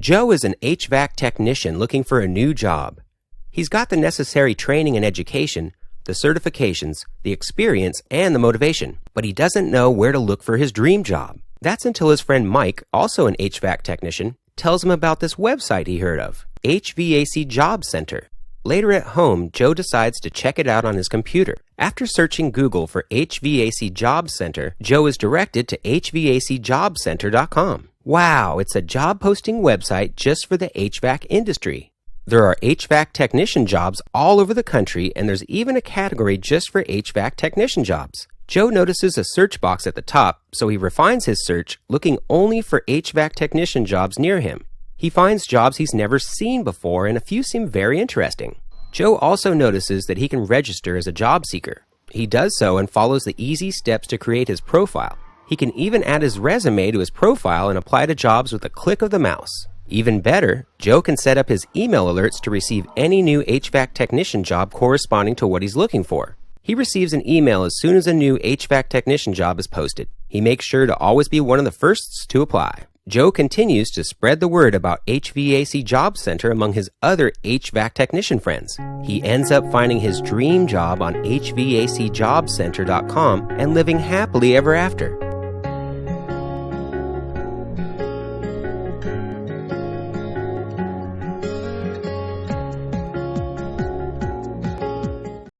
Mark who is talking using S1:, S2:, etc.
S1: Joe is an HVAC technician looking for a new job. He's got the necessary training and education, the certifications, the experience, and the motivation, but he doesn't know where to look for his dream job. That's until his friend Mike, also an HVAC technician, tells him about this website he heard of, HVAC Job Center. Later at home, Joe decides to check it out on his computer. After searching Google for HVAC Job Center, Joe is directed to hvacjobcenter.com. Wow, it's a job posting website just for the HVAC industry. There are HVAC technician jobs all over the country, and there's even a category just for HVAC technician jobs. Joe notices a search box at the top, so he refines his search, looking only for HVAC technician jobs near him. He finds jobs he's never seen before, and a few seem very interesting. Joe also notices that he can register as a job seeker. He does so and follows the easy steps to create his profile. He can even add his resume to his profile and apply to jobs with a click of the mouse. Even better, Joe can set up his email alerts to receive any new HVAC technician job corresponding to what he's looking for. He receives an email as soon as a new HVAC technician job is posted. He makes sure to always be one of the firsts to apply. Joe continues to spread the word about HVAC Job Center among his other HVAC technician friends. He ends up finding his dream job on hvacjobcenter.com and living happily ever after.